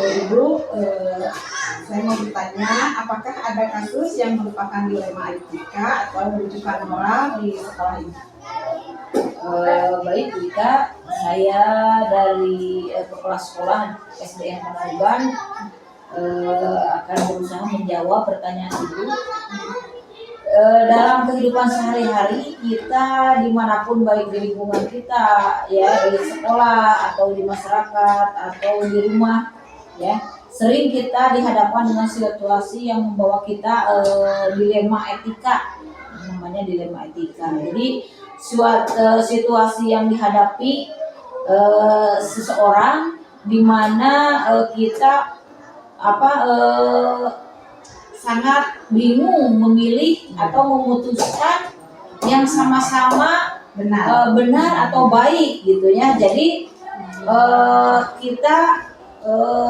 Ibu, saya mau bertanya, apakah ada kasus yang merupakan dilema etika atau rujukan moral di sekolah ini? Baik, Wika, saya dari Kepala Sekolah SDN Panaruban akan berusaha menjawab pertanyaan Ibu. Dalam kehidupan sehari-hari kita dimanapun, baik di lingkungan kita, ya di sekolah atau di masyarakat atau di rumah, ya sering kita dihadapkan dengan situasi yang membawa kita dilema etika, namanya dilema etika. Jadi suatu situasi yang dihadapi seseorang di mana kita sangat bingung memilih atau memutuskan yang sama-sama benar atau baik gitu ya. Jadi kita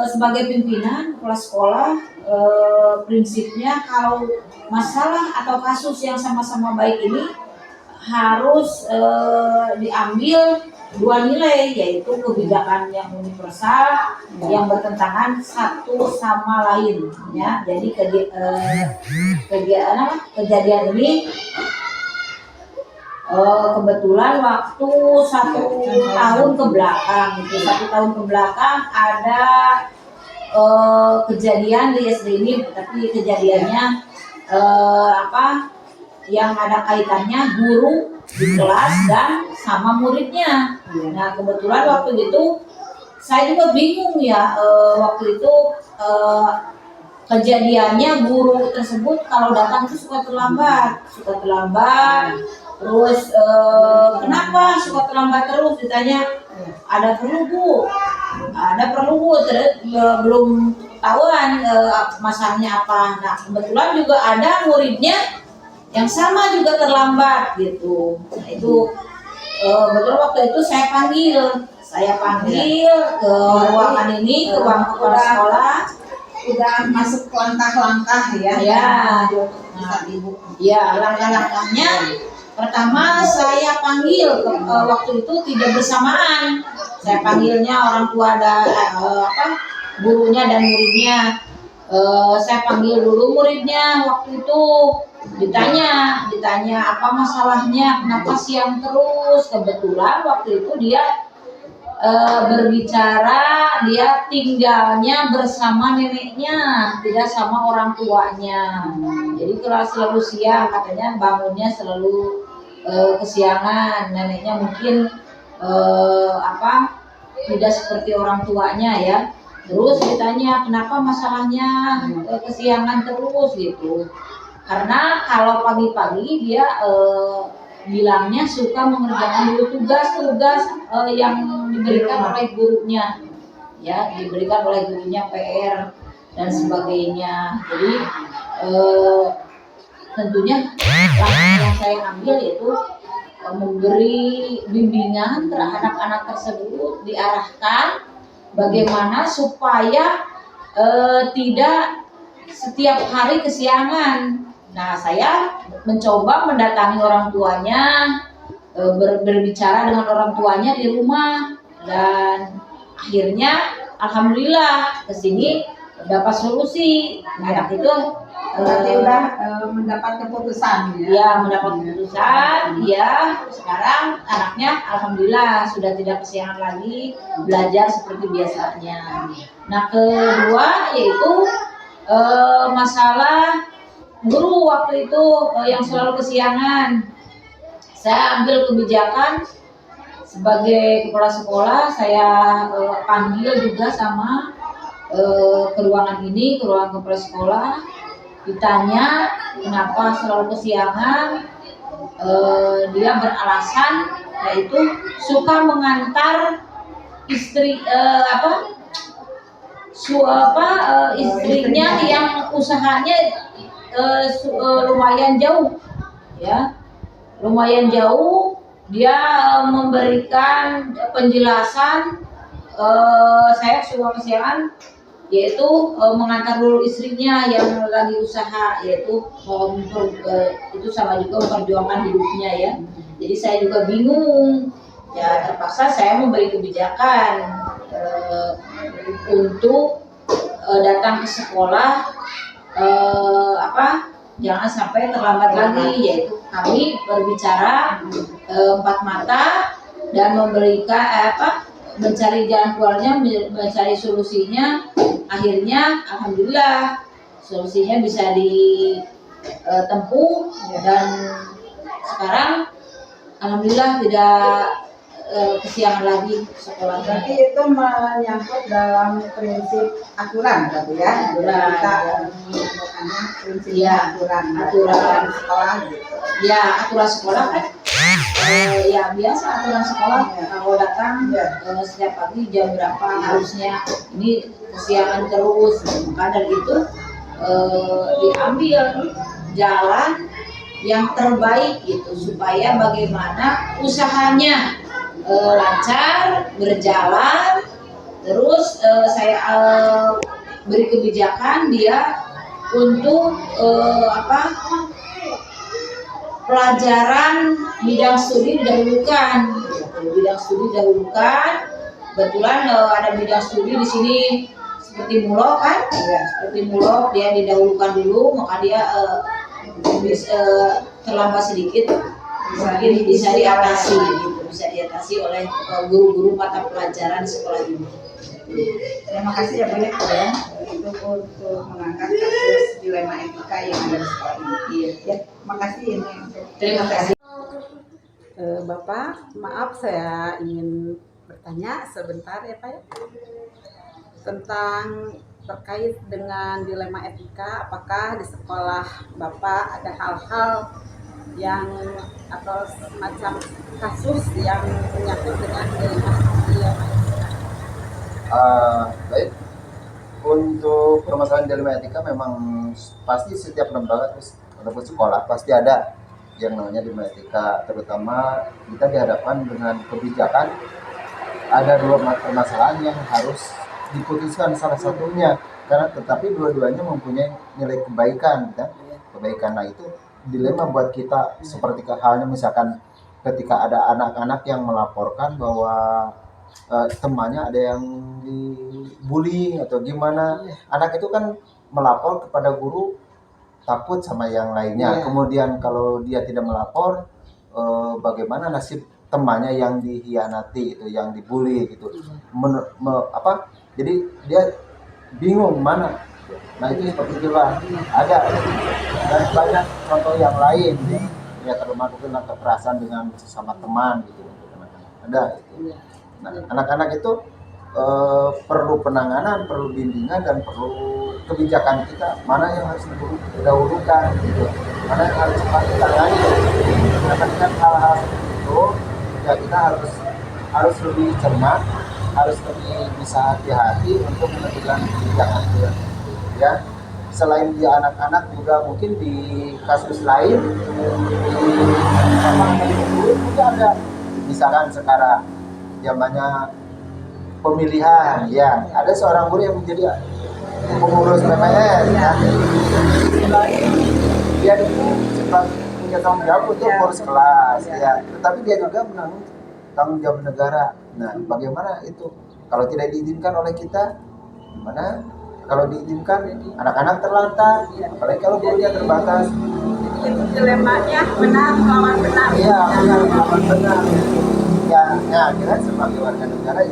sebagai pimpinan kepala sekolah prinsipnya kalau masalah atau kasus yang sama-sama baik ini harus diambil dua nilai, yaitu kebijakan yang universal yang bertentangan satu sama lain, ya. Jadi kejadian ini kebetulan waktu satu tahun ke belakang ada kejadian di SD ini, tapi kejadiannya yang ada kaitannya guru di kelas dan sama muridnya. Nah kebetulan waktu itu saya juga bingung ya, waktu itu kejadiannya guru tersebut kalau datang itu suka terlambat. Terus kenapa suka terlambat terus, ditanya ada perlu bu, belum ketahuan masalahnya apa. Nah kebetulan juga ada muridnya yang sama juga terlambat gitu. Nah, itu betul waktu itu saya panggil ke ruangan ini, ke ruang kepala sekolah. Udah masuk langkah-langkah ya. Nah, Ibu. Ya, langkah-langkahnya pertama saya panggil waktu itu tidak bersamaan. Saya panggilnya orang tua gurunya dan muridnya. Saya panggil dulu muridnya waktu itu, ditanya apa masalahnya, kenapa siang terus. Kebetulan waktu itu dia berbicara dia tinggalnya bersama neneknya, tidak sama orang tuanya. Jadi kalau selalu siang, katanya bangunnya selalu kesiangan. Neneknya mungkin tidak seperti orang tuanya ya. Terus ditanya kenapa masalahnya kesiangan terus gitu. Karena kalau pagi-pagi dia bilangnya suka mengerjakan dulu tugas-tugas yang diberikan oleh gurunya, ya diberikan oleh gurunya PR dan sebagainya. Jadi tentunya langkah yang saya ambil yaitu memberi bimbingan terhadap anak tersebut, diarahkan bagaimana supaya tidak setiap hari kesiangan. Nah, saya mencoba mendatangi orang tuanya, berbicara dengan orang tuanya di rumah, dan akhirnya alhamdulillah kesini dapat solusi. Anak itu berarti udah mendapat keputusan ya? Ya, mendapat keputusan. Ya, sekarang anaknya alhamdulillah sudah tidak kesiangan lagi, belajar seperti biasanya. Nah, kedua yaitu masalah guru waktu itu yang selalu kesiangan. Saya ambil kebijakan sebagai kepala sekolah, saya panggil juga sama ke ruangan ini, ke ruang kepala sekolah. Ditanya kenapa selalu kesiangan. Dia beralasan yaitu suka mengantar istri istrinya yang usahanya lumayan jauh, ya lumayan jauh. Dia memberikan penjelasan saya suka kesiangan, yaitu mengantar dulu istrinya yang lagi usaha, yaitu itu sama juga memperjuangkan hidupnya ya. Jadi saya juga bingung ya, terpaksa saya memberi kebijakan untuk datang ke sekolah jangan sampai terlambat lagi, yaitu kami berbicara empat mata dan memberikan mencari jalan keluarnya, mencari solusinya. Akhirnya alhamdulillah solusinya bisa ditempuh dan sekarang alhamdulillah tidak kesiangan lagi sekolahnya. Berarti itu menyangkut dalam prinsip aturan berarti ya. Aturan. Kita menemukannya prinsip Ya, aturan sekolah gitu. Ya, aturan sekolah kan ya biasa aturan sekolah. Kalau datang setiap pagi jam berapa harusnya, ini kesiangan terus. Maka dari itu diambil jalan yang terbaik gitu, supaya bagaimana usahanya lancar berjalan. Terus saya beri kebijakan dia untuk pelajaran bidang studi didahulukan. Kebetulan ada bidang studi di sini seperti mulok kan, seperti mulok dia didahulukan dulu, maka dia terlambat sedikit mungkin bisa diatasi oleh guru-guru mata pelajaran sekolah ini. Terima kasih ya Bu ya untuk mengangkat kasus dilema etika yang ada di sekolah ini. Ya, terima kasih ini. Terima kasih. Bapak, maaf saya ingin bertanya sebentar ya Pak ya, tentang terkait dengan dilema etika. Apakah di sekolah Bapak ada hal-hal yang atau semacam kasus yang menyangkut dengan dilema etika? Baik, untuk permasalahan dilema etika memang pasti setiap lembaga ataupun sekolah pasti ada yang namanya dilema etika, terutama kita dihadapkan dengan kebijakan. Ada dua permasalahan yang harus diputuskan salah satunya, karena tetapi dua-duanya mempunyai nilai kebaikan, kan? Kebaikan. Nah itu dilema buat kita, seperti halnya misalkan ketika ada anak-anak yang melaporkan bahwa temannya ada yang dibully atau gimana, anak itu kan melapor kepada guru takut sama yang lainnya. Kemudian kalau dia tidak melapor, bagaimana nasib temannya yang dihianati itu, yang dibully gitu. Jadi dia bingung mana. Nah itu seperti itulah ada, dan banyak contoh yang lain ya, termasuk kekerasan dengan sesama teman gitu. Ada itu. Nah, anak-anak itu perlu penanganan, perlu bimbingan, dan perlu kebijakan kita mana yang harus didahulukan gitu, mana yang harus cepat ditangani. Karena kan hal-hal seperti itu ya kita harus lebih cermat, harus lebih bisa hati-hati untuk menentukan kebijakan ya. Selain di anak-anak juga mungkin di kasus lain juga ada, misalkan sekarang zamannya pemilihan ya, ada seorang guru yang menjadi pengurus PPN ya. Dia punya tanggung jawab untuk ngurus kelas ya, tetapi dia juga menanggung tanggung jawab negara. Nah bagaimana itu kalau tidak diizinkan oleh kita, gimana kalau diizinkan anak-anak terlantar, apalagi kalau gurunya terbatas. Itu dilemanya benar melawan benar. Iya, benar melawan benar. Ya, kita sebagai warga negara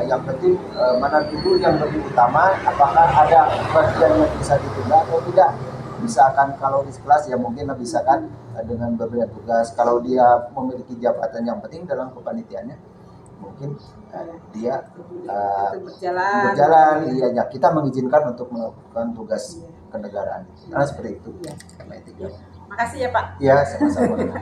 yang penting mana dulu yang lebih utama, apakah ada bagian yang bisa ditunda atau tidak. Misalkan kalau di kelas ya mungkin misalkan dengan berbeda tugas, kalau dia memiliki jabatan yang penting dalam kepanitiaannya, mungkin dia berjalan. Iya ya, kita mengizinkan untuk melakukan tugas kenegaraan. Karena seperti itu. Makasih ya Pak. Iya, sama-sama.